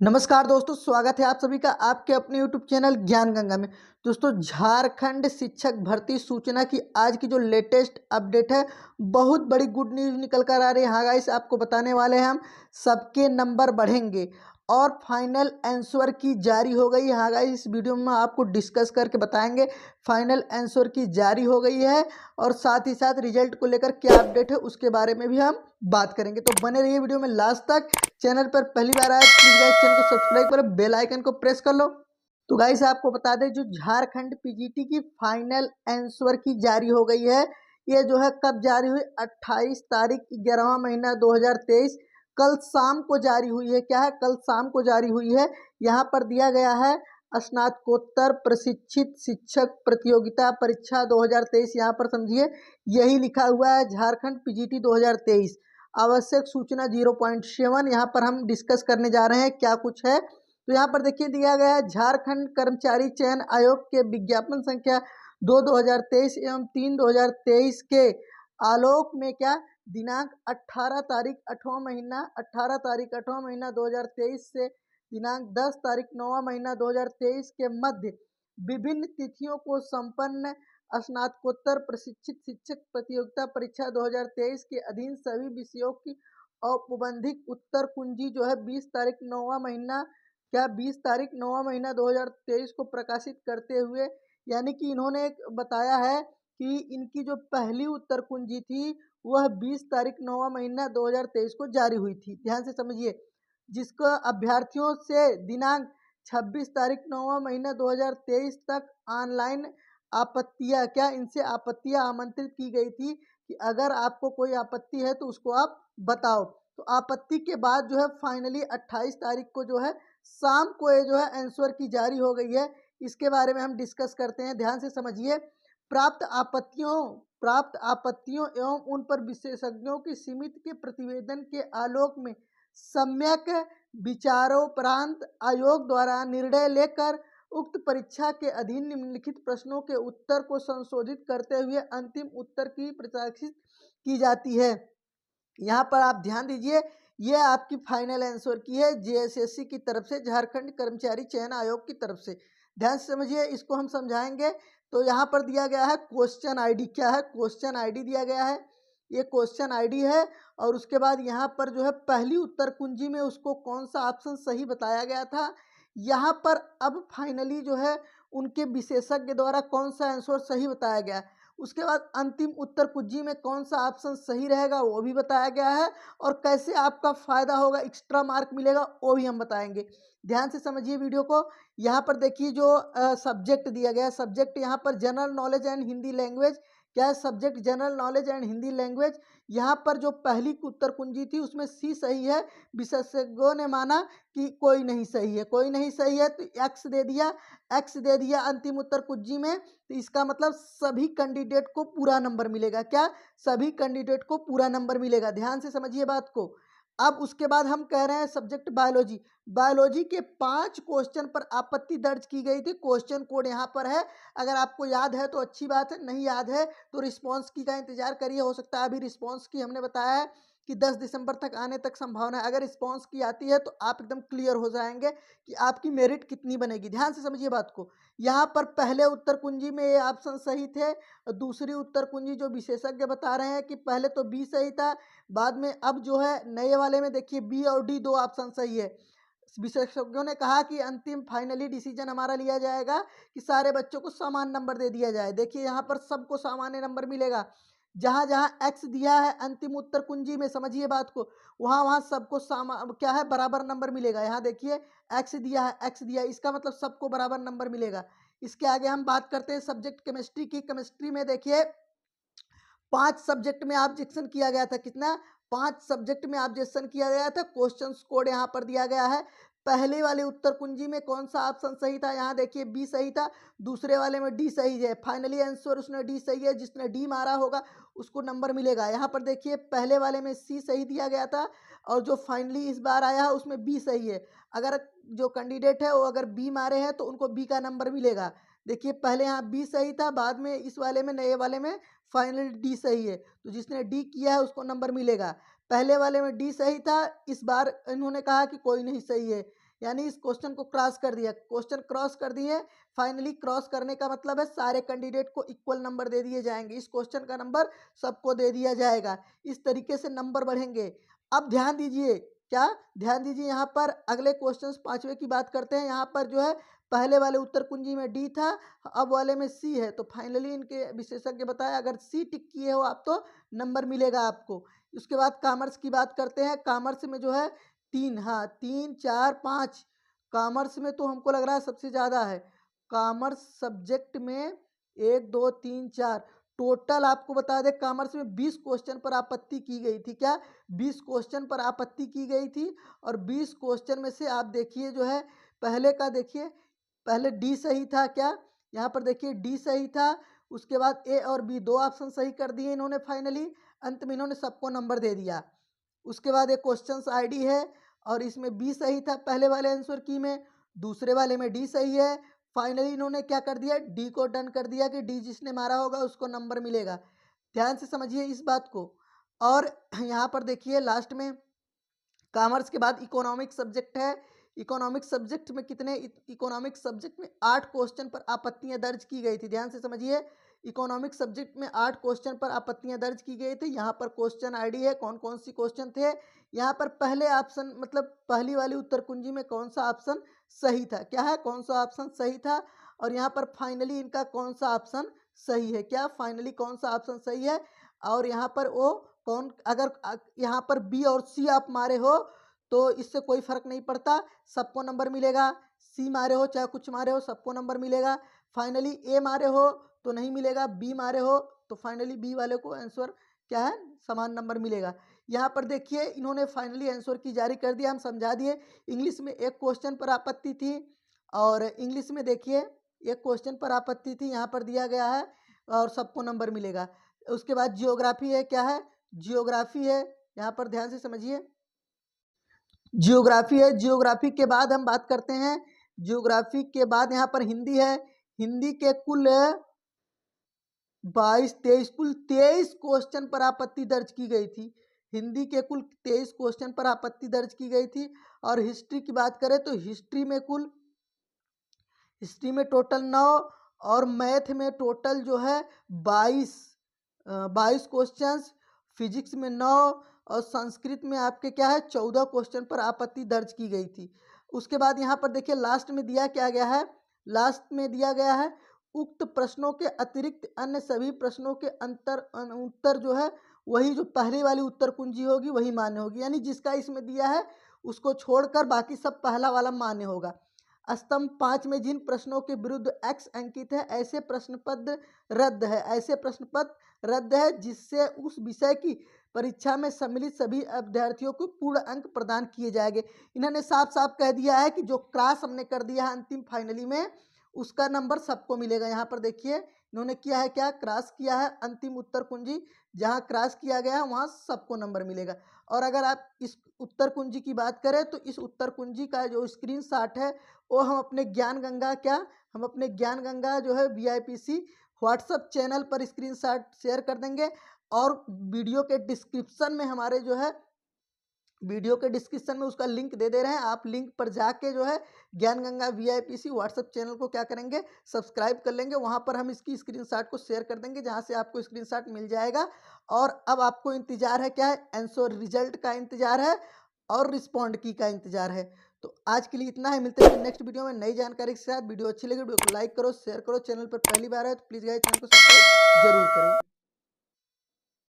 नमस्कार दोस्तों, स्वागत है आप सभी का आपके अपने यूट्यूब चैनल ज्ञान गंगा में। दोस्तों, झारखंड शिक्षक भर्ती सूचना की आज की जो लेटेस्ट अपडेट है, बहुत बड़ी गुड न्यूज़ निकल कर आ रही है। हाँ गाइस, आपको बताने वाले हैं हम सबके नंबर बढ़ेंगे और फाइनल आंसर की जारी हो गई है। हाँ गाइस, इस वीडियो में आपको डिस्कस करके बताएंगे फाइनल आंसर की जारी हो गई है और साथ ही साथ रिजल्ट को लेकर क्या अपडेट है उसके बारे में भी हम बात करेंगे। तो बने रहिए वीडियो में लास्ट तक। चैनल पर पहली बार आए प्लीज गाइस चैनल को सब्सक्राइब करो, बेल आइकन को प्रेस कर लो। तो गाइस आपको बता दें, जो झारखंड पीजीटी की फाइनल आंसर की जारी हो गई है। ये जो है कब जारी हुई, 28 तारीख 11वां महीना 2023, कल शाम को जारी हुई है। क्या है, कल शाम को जारी हुई है। यहाँ पर दिया गया है स्नातकोत्तर प्रशिक्षित शिक्षक प्रतियोगिता परीक्षा 2023। यहाँ पर समझिए यही लिखा हुआ है झारखंड पीजीटी 2023 आवश्यक सूचना 0.7। यहाँ पर हम डिस्कस करने जा रहे हैं क्या कुछ है। तो यहाँ पर देखिए दिया गया है, झारखंड कर्मचारी चयन आयोग के विज्ञापन संख्या 2/2023 एवं 3/2023 के आलोक में क्या दिनांक 18 तारीख 8वां महीना 2023 से दिनांक 10 तारीख 9वां महीना 2023 के मध्य विभिन्न तिथियों को संपन्न स्नातकोत्तर प्रशिक्षित शिक्षक प्रतियोगिता परीक्षा 2023 के अधीन सभी विषयों की औपबंधिक उत्तर कुंजी जो है 20 तारीख 9वां महीना 2023 को प्रकाशित करते हुए, यानी कि इन्होंने एक बताया है कि इनकी जो पहली उत्तर कुंजी थी वह 20 तारीख 9वां महीना 2023 को जारी हुई थी। ध्यान से समझिए, जिसको अभ्यर्थियों से दिनांक 26 तारीख 9वां महीना 2023 तक ऑनलाइन आपत्तियां इनसे आपत्तियां आमंत्रित की गई थी कि अगर आपको कोई आपत्ति है तो उसको आप बताओ। तो आपत्ति के बाद जो है फाइनली 28 तारीख को जो है शाम को ये जो है आंसर की जारी हो गई है। इसके बारे में हम डिस्कस करते हैं, ध्यान से समझिए। प्राप्त आपत्तियों एवं उन पर विशेषज्ञों की समिति के प्रतिवेदन के आलोक में सम्यक विचारोपरांत आयोग द्वारा निर्णय लेकर उक्त परीक्षा के अधीन निम्नलिखित प्रश्नों के उत्तर को संशोधित करते हुए अंतिम उत्तर की प्रकाशित की जाती है। यहाँ पर आप ध्यान दीजिए, ये आपकी फाइनल आंसर की है जेएसएससी की तरफ से, झारखंड कर्मचारी चयन आयोग की तरफ से। ध्यान से समझिए, इसको हम समझाएंगे। तो यहाँ पर दिया गया है क्वेश्चन आईडी। क्या है, क्वेश्चन आईडी दिया गया है, ये क्वेश्चन आईडी है। और उसके बाद यहाँ पर जो है पहली उत्तर कुंजी में उसको कौन सा ऑप्शन सही बताया गया था। यहाँ पर अब फाइनली जो है उनके विशेषज्ञ द्वारा कौन सा आंसर सही बताया गया। उसके बाद अंतिम उत्तर कुंजी में कौन सा ऑप्शन सही रहेगा वो भी बताया गया है, और कैसे आपका फायदा होगा, एक्स्ट्रा मार्क मिलेगा, वो भी हम बताएंगे। ध्यान से समझिए वीडियो को। यहाँ पर देखिए जो सब्जेक्ट दिया गया है, सब्जेक्ट यहाँ पर general knowledge and Hindi language. क्या है, subject general knowledge and Hindi language. यहाँ पर जो पहली उत्तर कुंजी थी उसमें सी सही है, विशेषज्ञों ने माना कि कोई नहीं सही है, कोई नहीं सही है तो एक्स दे दिया अंतिम उत्तर कुंजी में। तो इसका मतलब सभी कैंडिडेट को पूरा नंबर मिलेगा। क्या, सभी कैंडिडेट को पूरा नंबर मिलेगा। ध्यान से समझिए बात को। अब उसके बाद हम कह रहे हैं सब्जेक्ट बायोलॉजी। बायोलॉजी के 5 क्वेश्चन पर आपत्ति दर्ज की गई थी। क्वेश्चन कोड यहाँ पर है, अगर आपको याद है तो अच्छी बात है, नहीं याद है तो रिस्पांस की का इंतजार करिए। हो सकता है अभी रिस्पांस की हमने बताया है कि 10 दिसंबर तक आने तक संभावना है। अगर रिस्पांस की आती है तो आप एकदम क्लियर हो जाएंगे कि आपकी मेरिट कितनी बनेगी। ध्यान से समझिए बात को। यहाँ पर पहले उत्तर कुंजी में ये ऑप्शन सही थे, दूसरी उत्तर कुंजी जो विशेषज्ञ बता रहे हैं कि पहले तो बी सही था, बाद में अब जो है नए वाले में देखिए बी और डी दो ऑप्शन सही है। विशेषज्ञों ने कहा कि अंतिम फाइनली डिसीजन हमारा लिया जाएगा कि सारे बच्चों को समान नंबर दे दिया जाए। देखिए यहाँ पर सबको सामान्य नंबर मिलेगा। जहाँ जहाँ एक्स दिया है अंतिम उत्तर कुंजी में, समझिए बात को, वहाँ वहाँ सबको क्या है, बराबर नंबर मिलेगा। यहाँ देखिए एक्स दिया है, एक्स दिया है, इसका मतलब सबको बराबर नंबर मिलेगा। इसके आगे हम बात करते हैं सब्जेक्ट केमिस्ट्री की। केमिस्ट्री में देखिए 5 सब्जेक्ट में ऑब्जेक्शन किया गया था। कितना, 5 सब्जेक्ट में ऑब्जेक्शन किया गया था। क्वेश्चन कोड यहाँ पर दिया गया है। पहले वाले उत्तर कुंजी में कौन सा ऑप्शन सही था, यहाँ देखिए बी सही था, दूसरे वाले में डी सही है। फाइनली आंसर उसने डी सही है, जिसने डी मारा होगा उसको नंबर मिलेगा। यहाँ पर देखिए पहले वाले में सी सही दिया गया था, और जो फाइनली इस बार आया है उसमें बी सही है। अगर जो कैंडिडेट है वो अगर बी मारे हैं तो उनको बी का नंबर मिलेगा। देखिए पहले यहाँ बी सही था, बाद में इस वाले में, नए वाले में फाइनल डी सही है, तो जिसने डी किया है उसको नंबर मिलेगा। पहले वाले में डी सही था, इस बार इन्होंने कहा कि कोई नहीं सही है। यानी इस क्वेश्चन को क्रॉस कर दिया, क्वेश्चन क्रॉस कर दिए। फाइनली क्रॉस करने का मतलब है सारे कैंडिडेट को इक्वल नंबर दे दिए जाएंगे, इस क्वेश्चन का नंबर सबको दे दिया जाएगा। इस तरीके से नंबर बढ़ेंगे। अब ध्यान दीजिए, क्या ध्यान दीजिए, यहाँ पर अगले क्वेश्चन 5वें की बात करते हैं। यहाँ पर जो है पहले वाले उत्तर कुंजी में डी था, अब वाले में सी है। तो फाइनली इनके विशेषज्ञ बताया अगर सी टिक किए हो आप तो नंबर मिलेगा आपको। उसके बाद कॉमर्स की बात करते हैं। कॉमर्स में जो है 3, हाँ 3, 4, 5, कॉमर्स में तो हमको लग रहा है सबसे ज़्यादा है। कॉमर्स सब्जेक्ट में 1, 2, 3, 4 टोटल आपको बता दें कॉमर्स में 20 क्वेश्चन पर आपत्ति की गई थी। क्या 20 क्वेश्चन पर आपत्ति की गई थी। और 20 क्वेश्चन में से आप देखिए जो है पहले का देखिए, पहले डी सही था। क्या यहाँ पर देखिए डी सही था। उसके बाद ए और बी 2 ऑप्शन सही कर दिए इन्होंने। फाइनली अंत में इन्होंने सबको नंबर दे दिया। उसके बाद एक क्वेश्चन आईडी है और इसमें बी सही था पहले वाले आंसर की में, दूसरे वाले में डी सही है। फाइनली इन्होंने क्या कर दिया, डी को डन कर दिया कि डी जिसने मारा होगा उसको नंबर मिलेगा। ध्यान से समझिए इस बात को। और यहाँ पर देखिए लास्ट में कॉमर्स के बाद इकोनॉमिक सब्जेक्ट है। इकोनॉमिक सब्जेक्ट में कितने, इकोनॉमिक सब्जेक्ट में 8 क्वेश्चन पर आपत्तियां दर्ज की गई थी। ध्यान से समझिए, इकोनॉमिक सब्जेक्ट में 8 क्वेश्चन पर आपत्तियां दर्ज की गई थी। यहाँ पर क्वेश्चन आईडी है कौन कौन सी क्वेश्चन थे। यहाँ पर पहले ऑप्शन मतलब पहली वाली उत्तर कुंजी में कौन सा ऑप्शन सही था, क्या है कौन सा ऑप्शन सही था। और यहाँ पर फाइनली इनका कौन सा ऑप्शन सही है, क्या फाइनली कौन सा ऑप्शन सही है। और यहाँ पर वो कौन, अगर यहाँ पर बी और सी आप मारे हो तो इससे कोई फर्क नहीं पड़ता, सबको नंबर मिलेगा। सी मारे हो चाहे कुछ मारे हो सबको नंबर मिलेगा। फाइनली ए मारे हो तो नहीं मिलेगा, बी मारे हो तो फाइनली बी वाले को आंसर क्या है, समान नंबर मिलेगा। यहाँ पर देखिए इन्होंने फाइनली आंसर की जारी कर दिया, हम समझा दिए। इंग्लिश में एक क्वेश्चन पर आपत्ति थी और इंग्लिश में देखिए एक क्वेश्चन पर आपत्ति थी, यहाँ पर दिया गया है और सबको नंबर मिलेगा। उसके बाद जियोग्राफी है, क्या है जियोग्राफी है, यहाँ पर ध्यान से समझिए जियोग्राफी है। जियोग्राफी के बाद हम बात करते हैं, जियोग्राफी के बाद यहाँ पर हिंदी है। हिंदी के कुल 22-23 कुल 23 क्वेश्चन पर आपत्ति दर्ज की गई थी। हिंदी के कुल 23 क्वेश्चन पर आपत्ति दर्ज की गई थी। और हिस्ट्री की बात करें तो हिस्ट्री में टोटल 9 और मैथ में टोटल जो है 22 क्वेश्चंस, फिजिक्स में 9 और संस्कृत में आपके क्या है 14 क्वेश्चन पर आपत्ति दर्ज की गई थी। उसके बाद यहाँ पर देखिए लास्ट में दिया क्या गया है, लास्ट में दिया गया है उक्त प्रश्नों के अतिरिक्त अन्य सभी प्रश्नों के उत्तर जो है वही जो पहले वाली उत्तर कुंजी होगी वही मान्य होगी। यानी जिसका इसमें दिया है उसको छोड़कर बाकी सब पहला वाला मान्य होगा। स्तंभ 5 में जिन प्रश्नों के विरुद्ध एक्स अंकित है ऐसे प्रश्न पत्र रद्द है, ऐसे प्रश्न पत्र रद्द है जिससे उस विषय की परीक्षा में सम्मिलित सभी अभ्यर्थियों को पूर्ण अंक प्रदान किए जाएंगे। इन्होंने साफ साफ कह दिया है कि जो क्रॉस हमने कर दिया है अंतिम फाइनली में उसका नंबर सबको मिलेगा। यहाँ पर देखिए इन्होंने किया है क्या, क्रॉस किया है अंतिम उत्तर कुंजी, जहाँ क्रॉस किया गया है वहाँ सबको नंबर मिलेगा। और अगर आप इस उत्तर कुंजी की बात करें तो इस उत्तर कुंजी का जो स्क्रीनशॉट है वो हम अपने ज्ञान गंगा हम अपने ज्ञान गंगा जो है VIPC व्हाट्सएप चैनल पर स्क्रीनशॉट शेयर कर देंगे। और वीडियो के डिस्क्रिप्शन में हमारे जो है वीडियो के डिस्क्रिप्शन में उसका लिंक दे रहे हैं, आप लिंक पर जाके जो है ज्ञान गंगा VIPC व्हाट्सएप चैनल को क्या करेंगे, सब्सक्राइब कर लेंगे। वहाँ पर हम इसकी स्क्रीनशॉट को शेयर कर देंगे जहाँ से आपको स्क्रीनशॉट मिल जाएगा। और अब आपको इंतजार है क्या है, आंसर रिजल्ट का इंतजार है और रिस्पॉन्ड की का इंतजार है। तो आज के लिए इतना है, मिलते हैं नेक्स्ट वीडियो में नई जानकारी के साथ। वीडियो अच्छी लगे वीडियो को लाइक करो, शेयर करो, चैनल पर पहली बार है तो प्लीज़ गाइस चैनल को सब्सक्राइब जरूर करें।